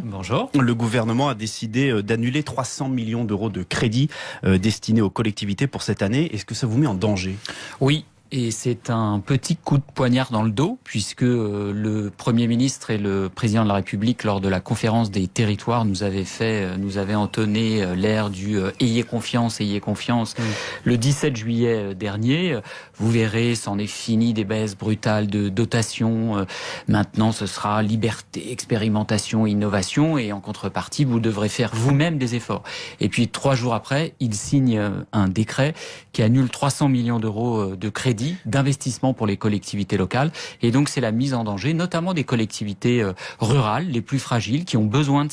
Bonjour. Le gouvernement a décidé d'annuler 300 millions d'euros de crédits destinés aux collectivités pour cette année. Est-ce que ça vous met en danger ? Oui. Et c'est un petit coup de poignard dans le dos, puisque le Premier ministre et le Président de la République, lors de la conférence des territoires, nous avaient entonné l'air du « ayez confiance ». Le 17 juillet dernier. Vous verrez, c'en est fini des baisses brutales de dotation. Maintenant, ce sera liberté, expérimentation, innovation. Et en contrepartie, vous devrez faire vous-même des efforts. Et puis, 3 jours après, il signe un décret qui annule 300 millions d'euros de crédit d'investissement pour les collectivités locales. Et donc, c'est la mise en danger, notamment des collectivités rurales, les plus fragiles, qui ont besoin de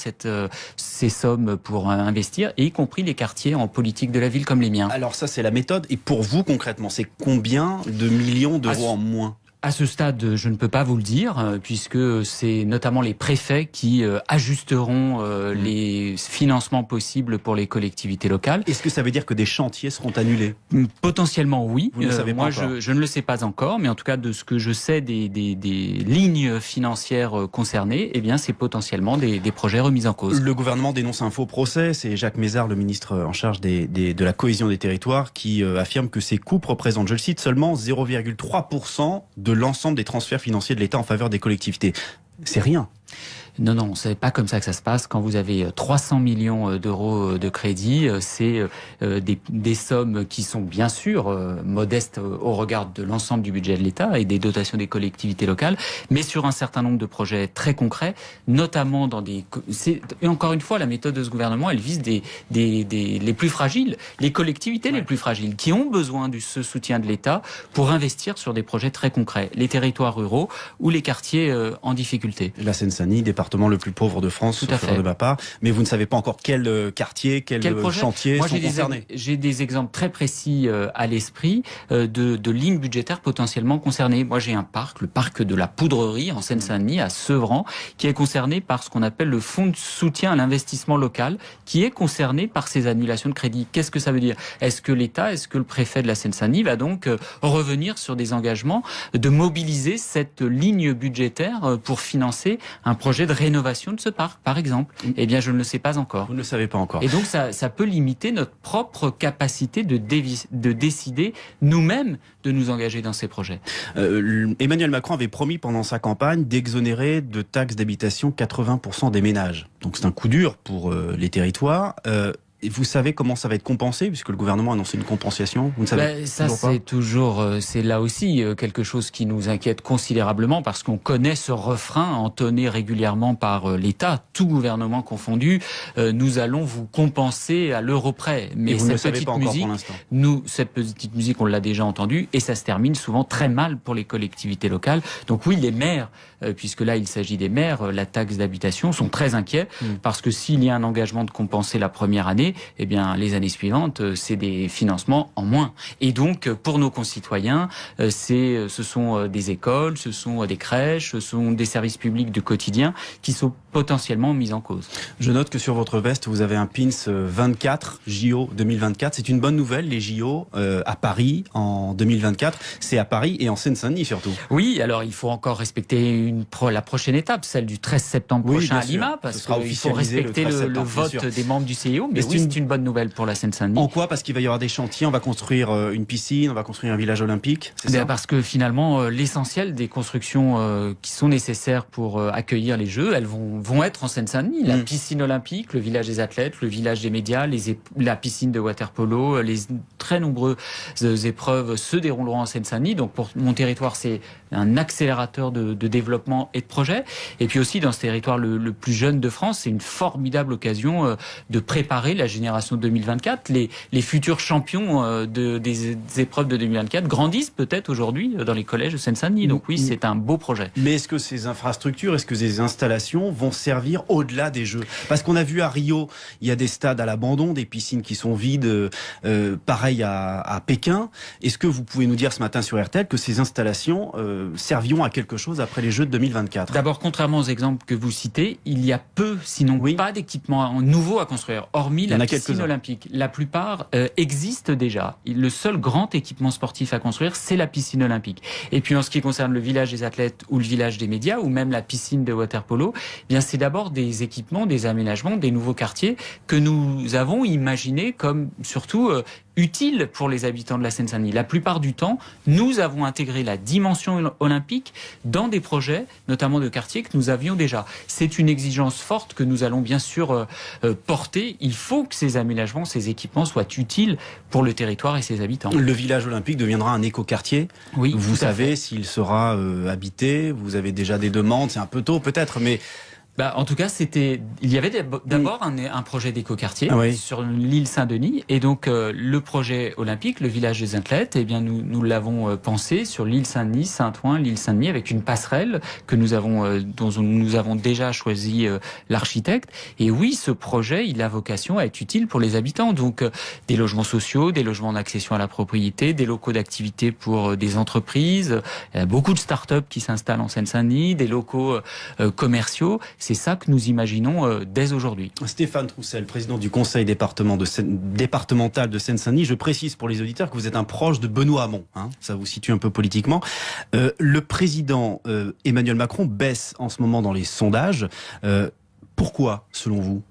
ces sommes pour investir, et y compris les quartiers en politique de la ville comme les miens. Alors ça, c'est la méthode. Et pour vous, concrètement, c'est combien de millions d'euros en moins ? À ce stade, je ne peux pas vous le dire, puisque c'est notamment les préfets qui ajusteront les financements possibles pour les collectivités locales. Est-ce que ça veut dire que des chantiers seront annulés ? Potentiellement, oui. Vous ne le savez pas encore. Je ne le sais pas encore, mais en tout cas, de ce que je sais des lignes financières concernées, eh bien, c'est potentiellement des projets remis en cause. Le gouvernement dénonce un faux procès. C'est Jacques Mézard, le ministre en charge de la cohésion des territoires, qui affirme que ces coupes représentent, je le cite, seulement 0,3% de l'ensemble des transferts financiers de l'État en faveur des collectivités. C'est rien. Non, c'est pas comme ça que ça se passe. Quand vous avez 300 millions d'euros de crédit, c'est des sommes qui sont bien sûr modestes au regard de l'ensemble du budget de l'État et des dotations des collectivités locales, mais sur un certain nombre de projets très concrets, notamment dans des... Et encore une fois, la méthode de ce gouvernement, elle vise les plus fragiles, les collectivités les plus fragiles, qui ont besoin de ce soutien de l'État pour investir sur des projets très concrets, les territoires ruraux ou les quartiers en difficulté. La Seine-Saint-Denis, département le plus pauvre de France, tout à fait, de ma part, mais vous ne savez pas encore quel quartier, quel chantier sont concernés. J'ai des exemples très précis à l'esprit de lignes budgétaires potentiellement concernées. Moi, j'ai un parc, le parc de la Poudrerie en Seine-Saint-Denis, à Sevran, qui est concerné par ce qu'on appelle le fonds de soutien à l'investissement local, qui est concerné par ces annulations de crédit. Qu'est-ce que ça veut dire ? Est-ce que l'État, est-ce que le préfet de la Seine-Saint-Denis va donc revenir sur des engagements de mobiliser cette ligne budgétaire pour financer un projet de rénovation de ce parc, par exemple? Eh bien, je ne le sais pas encore. Vous ne le savez pas encore. Et donc, ça peut limiter notre propre capacité de décider nous-mêmes de nous engager dans ces projets. Emmanuel Macron avait promis pendant sa campagne d'exonérer de taxes d'habitation 80% des ménages. Donc c'est un coup dur pour les territoires. Et vous savez comment ça va être compensé, puisque le gouvernement a annoncé une compensation? Vous ne savez ça, c'est là aussi quelque chose qui nous inquiète considérablement, parce qu'on connaît ce refrain entonné régulièrement par l'État, tout gouvernement confondu. Nous allons vous compenser à l'euro près. Mais cette petite musique, on l'a déjà entendue, et ça se termine souvent très mal pour les collectivités locales. Donc oui, les maires, puisque là il s'agit des maires, la taxe d'habitation, sont très inquiets, parce que s'il y a un engagement de compenser la première année, eh bien, les années suivantes, c'est des financements en moins. Et donc, pour nos concitoyens, ce sont des écoles, ce sont des crèches, ce sont des services publics du quotidien qui sont potentiellement mis en cause. Je note que sur votre veste, vous avez un pins 24, JO 2024. C'est une bonne nouvelle, les JO à Paris en 2024. C'est à Paris et en Seine-Saint-Denis surtout. Oui, alors il faut encore respecter la prochaine étape, celle du 13 septembre prochain à Lima, parce qu'il faut respecter le vote des membres du CIO. Mais oui, c'est une bonne nouvelle pour la Seine-Saint-Denis. En quoi ? Parce qu'il va y avoir des chantiers, on va construire une piscine, on va construire un village olympique, c'est ça ? Parce que finalement, l'essentiel des constructions qui sont nécessaires pour accueillir les Jeux, elles vont être en Seine-Saint-Denis. La piscine olympique, le village des athlètes, le village des médias, la piscine de water-polo, les très nombreuses épreuves se dérouleront en Seine-Saint-Denis. Donc pour mon territoire, c'est un accélérateur de développement et de projet. Et puis aussi, dans ce territoire le plus jeune de France, c'est une formidable occasion de préparer la génération de 2024. Les futurs champions des épreuves de 2024 grandissent peut-être aujourd'hui dans les collèges de Seine-Saint-Denis. Donc oui, c'est un beau projet. Mais est-ce que ces infrastructures, est-ce que ces installations vont servir au-delà des Jeux? Parce qu'on a vu à Rio, il y a des stades à l'abandon, des piscines qui sont vides, pareil à Pékin. Est-ce que vous pouvez nous dire ce matin sur RTL que ces installations servions à quelque chose après les Jeux de 2024. D'abord, contrairement aux exemples que vous citez, il y a peu, sinon pas d'équipements nouveaux à construire, hormis la piscine olympique. La plupart existent déjà. Le seul grand équipement sportif à construire, c'est la piscine olympique. Et puis en ce qui concerne le village des athlètes ou le village des médias, ou même la piscine de water-polo, eh bien c'est d'abord des équipements, des aménagements, des nouveaux quartiers que nous avons imaginés comme surtout utile pour les habitants de la Seine-Saint-Denis. La plupart du temps, nous avons intégré la dimension olympique dans des projets, notamment de quartiers, que nous avions déjà. C'est une exigence forte que nous allons bien sûr porter. Il faut que ces aménagements, ces équipements soient utiles pour le territoire et ses habitants. Le village olympique deviendra un éco-quartier. Oui, vous savez s'il sera habité. Vous avez déjà des demandes. C'est un peu tôt peut-être, mais... En tout cas, il y avait d'abord un projet d'écoquartier sur l'île Saint-Denis, et donc le projet olympique, le village des athlètes, eh bien nous l'avons pensé sur l'île Saint-Denis, Saint-Ouen, l'île Saint-Denis, avec une passerelle que dont nous avons déjà choisi l'architecte. Et oui, ce projet, il a vocation à être utile pour les habitants. Donc des logements sociaux, des logements d'accession à la propriété, des locaux d'activité pour des entreprises, beaucoup de start-up qui s'installent en Seine-Saint-Denis, des locaux commerciaux. C'est ça que nous imaginons dès aujourd'hui. Stéphane Troussel, président du conseil départemental de Seine-Saint-Denis. Je précise pour les auditeurs que vous êtes un proche de Benoît Hamon. Ça vous situe un peu politiquement. Le président Emmanuel Macron baisse en ce moment dans les sondages. Pourquoi, selon vous ?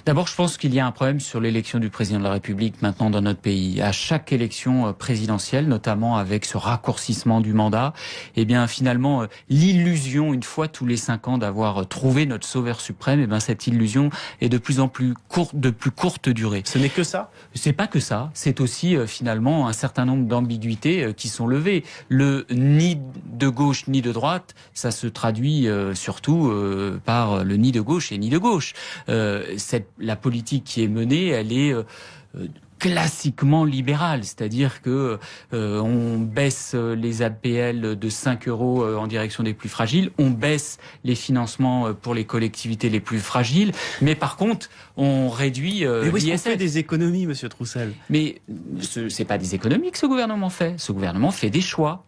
D'abord, je pense qu'il y a un problème sur l'élection du président de la République maintenant dans notre pays. À chaque élection présidentielle, notamment avec ce raccourcissement du mandat, eh bien finalement, l'illusion, une fois tous les 5 ans, d'avoir trouvé notre sauveur suprême, eh bien cette illusion est de plus en plus courte durée. Ce n'est que ça ? C'est pas que ça. C'est aussi finalement un certain nombre d'ambiguïtés qui sont levées. Le ni de gauche ni de droite, ça se traduit surtout par le ni de gauche et ni de gauche. La politique qui est menée, elle est classiquement libérale, c'est-à-dire que on baisse les APL de 5 € en direction des plus fragiles, on baisse les financements pour les collectivités les plus fragiles, mais par contre, on réduit l'ISF. On fait des économies, monsieur Troussel. Mais c'est pas des économies que ce gouvernement fait. Ce gouvernement fait des choix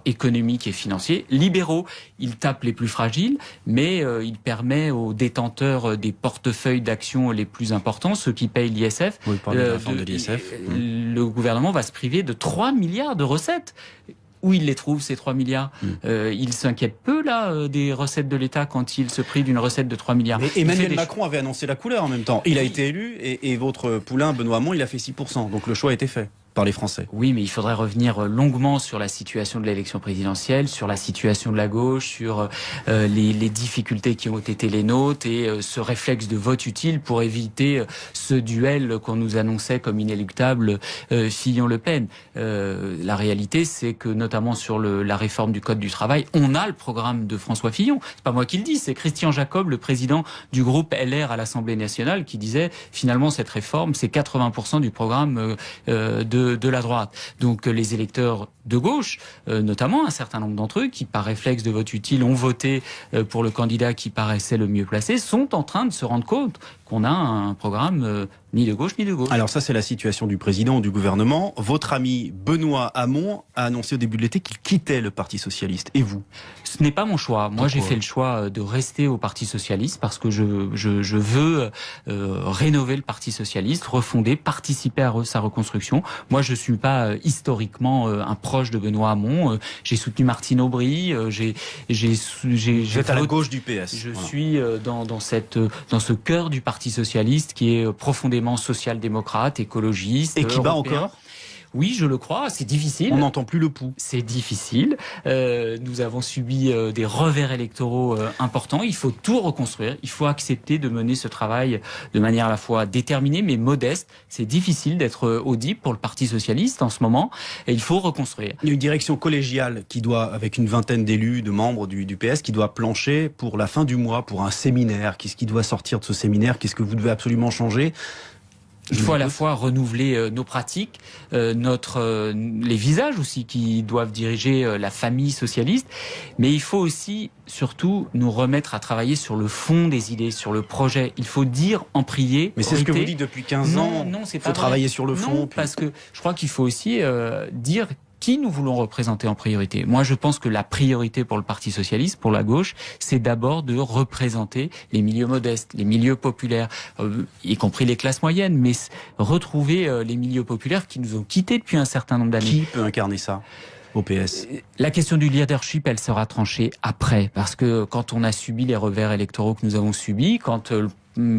économiques et financiers libéraux. Il tape les plus fragiles, mais il permet aux détenteurs des portefeuilles d'actions les plus importants, ceux qui payent l'ISF, oui, de la réforme de l'ISF. Le gouvernement va se priver de 3 milliards de recettes. Où il les trouve, ces 3 milliards Il s'inquiète peu, là, des recettes de l'État quand il se prive d'une recette de 3 milliards. Mais Emmanuel Macron avait annoncé la couleur en même temps. Il a été élu et votre poulain, Benoît Hamon, il a fait 6%. Donc le choix a été fait par les Français. Oui, mais il faudrait revenir longuement sur la situation de l'élection présidentielle, sur la situation de la gauche, sur les difficultés qui ont été les nôtres et ce réflexe de vote utile pour éviter ce duel qu'on nous annonçait comme inéluctable Fillon-Le Pen. La réalité, c'est que notamment sur la réforme du Code du travail, on a le programme de François Fillon. C'est pas moi qui le dis, c'est Christian Jacob, le président du groupe LR à l'Assemblée nationale, qui disait finalement cette réforme, c'est 80% du programme de la droite. Donc les électeurs de gauche, notamment un certain nombre d'entre eux, qui par réflexe de vote utile ont voté pour le candidat qui paraissait le mieux placé, sont en train de se rendre compte qu'on a un programme ni de gauche ni de gauche. Alors ça, c'est la situation du président, du gouvernement. Votre ami Benoît Hamon a annoncé au début de l'été qu'il quittait le Parti Socialiste. Et vous ? Ce n'est pas mon choix. Moi, j'ai fait le choix de rester au Parti Socialiste parce que je veux rénover le Parti Socialiste, refonder, participer à sa reconstruction. Moi, je suis pas historiquement un proche de Benoît Hamon. J'ai soutenu Martine Aubry. Vous êtes à la gauche du PS. Je suis dans ce cœur du Parti Socialiste qui est profondément social-démocrate, écologiste. Et qui bat européen. encore ? Oui, je le crois, c'est difficile. On n'entend plus le pouls. C'est difficile. Nous avons subi des revers électoraux importants. Il faut tout reconstruire. Il faut accepter de mener ce travail de manière à la fois déterminée mais modeste. C'est difficile d'être audible pour le Parti Socialiste en ce moment. Et il faut reconstruire. Il y a une direction collégiale qui doit, avec une vingtaine d'élus, de membres du PS, qui doit plancher pour la fin du mois, pour un séminaire. Qu'est-ce qui doit sortir de ce séminaire ? Qu'est-ce que vous devez absolument changer ? Il faut à la fois renouveler nos pratiques, les visages aussi qui doivent diriger la famille socialiste, mais il faut aussi, surtout, nous remettre à travailler sur le fond des idées, sur le projet. Il faut dire, en prier. Mais c'est ce que vous dites depuis 15 ans. Non, c'est pas vrai. Il faut travailler sur le fond. Non, parce que je crois qu'il faut aussi dire qui nous voulons représenter en priorité. Moi, je pense que la priorité pour le Parti socialiste, pour la gauche, c'est d'abord de représenter les milieux modestes, les milieux populaires, y compris les classes moyennes, mais retrouver les milieux populaires qui nous ont quittés depuis un certain nombre d'années. Qui peut incarner ça au PS? La question du leadership, elle sera tranchée après, parce que quand on a subi les revers électoraux que nous avons subis, quand le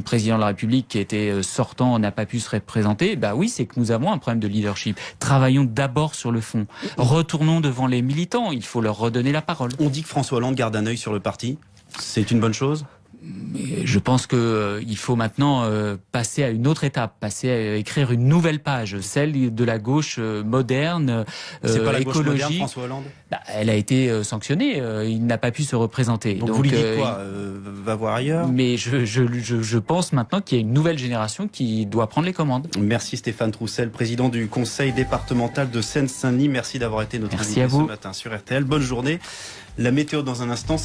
président de la République qui était sortant n'a pas pu se représenter, bah oui, c'est que nous avons un problème de leadership. Travaillons d'abord sur le fond. Retournons devant les militants, il faut leur redonner la parole. On dit que François Hollande garde un œil sur le parti. C'est une bonne chose? Mais je pense que il faut maintenant passer à une autre étape, passer à écrire une nouvelle page, celle de la gauche moderne, C'est pas la gauche moderne, écologique. François Hollande? Bah, elle a été sanctionnée, il n'a pas pu se représenter. Donc vous lui dites quoi? Va voir ailleurs? Mais je pense maintenant qu'il y a une nouvelle génération qui doit prendre les commandes. Merci Stéphane Troussel, président du conseil départemental de Seine-Saint-Denis. Merci d'avoir été notre invité ce matin sur RTL. Bonne journée. La météo dans un instant.